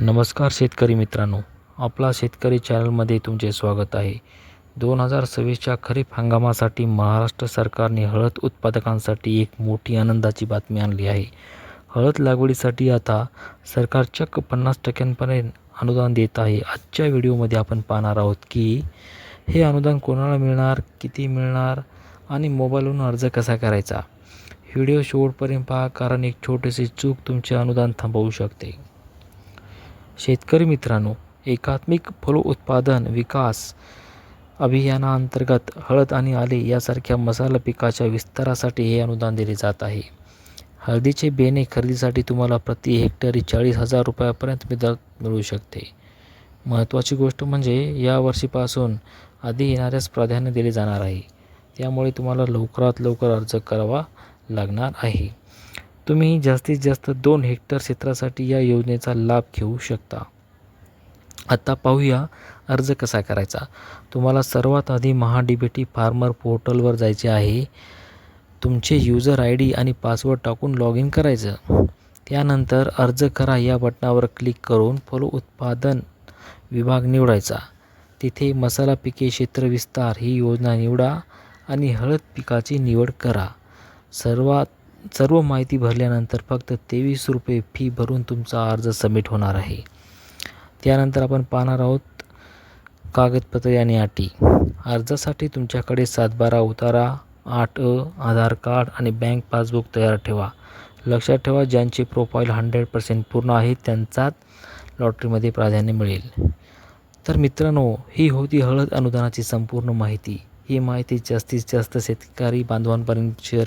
नमस्कार शेतकरी मित्रांनो, आपला शेतकरी चॅनलमध्ये तुमचे स्वागत आहे. 2026च्या खरीप हंगामासाठी महाराष्ट्र सरकारने हळद उत्पादकांसाठी एक मोठी आनंदाची बातमी आणली आहे. हळद लागवडीसाठी आता सरकार चक्क 50% अनुदान देत आहे. आजच्या व्हिडिओमध्ये आपण पाहणार आहोत की हे अनुदान कोणाला मिळणार, किती मिळणार आणि मोबाईलवरून अर्ज कसा करायचा. व्हिडिओ शेवटपर्यंत पहा, कारण एक छोटीशी चूक तुमचे अनुदान थांबवू शकते. शेतकरी मित्रांनो, एकात्मिक फलोत्पादन विकास अभियानाअंतर्गत हळद आणि आले यासारख्या मसाला पिकाच्या विस्तारासाठी हे अनुदान दिले जात आहे. हळदीचे बेणे खरेदीसाठी तुम्हाला प्रति हेक्टरी 40,000 रुपयापर्यंत मदत मिळू शकते. महत्त्वाची गोष्ट म्हणजे यावर्षीपासून आधी येणाऱ्यास प्राधान्य दिले जाणार आहे. त्यामुळे तुम्हाला लवकरात लवकर अर्ज करावा लागणार आहे. तुम्ही जास्तीत जास्त 2 हेक्टर क्षेत्रासाठी या योजनेचा लाभ घेऊ शकता. आता पाहूया अर्ज कसा करायचा. तुम्हाला सर्वात आधी महाडीबीटी फार्मर पोर्टलवर जायचे आहे. तुमचे यूजर ID आणि पासवर्ड टाकून लॉग इन करायचं. त्यानंतर अर्ज करा या बटनावर क्लिक करून फलोत्पादन विभाग निवडायचा. तिथे मसाला पिके क्षेत्र विस्तार ही योजना निवडा आणि हळद पिकाची निवड करा. सर्व माहिती भरल्यानंतर फक्त 23 रुपये फी भरून तुमचा अर्ज सबमिट होणार आहे. त्यानंतर आपण पाहणार आहोत कागदपत्रे आणि अटी. अर्जासाठी तुमच्याकडे 7/12 उतारा, 8A, आधार कार्ड आणि बँक पासबुक तयार ठेवा. लक्षात ठेवा, ज्यांचे प्रोफाईल 100% पूर्ण आहे त्यांचाच लॉटरीमध्ये प्राधान्य मिळेल. तर मित्रांनो, ही होती हळद अनुदानाची संपूर्ण माहिती. ही माहिती जास्तीत जास्त शेतकरी बांधवांपर्यंत शेअर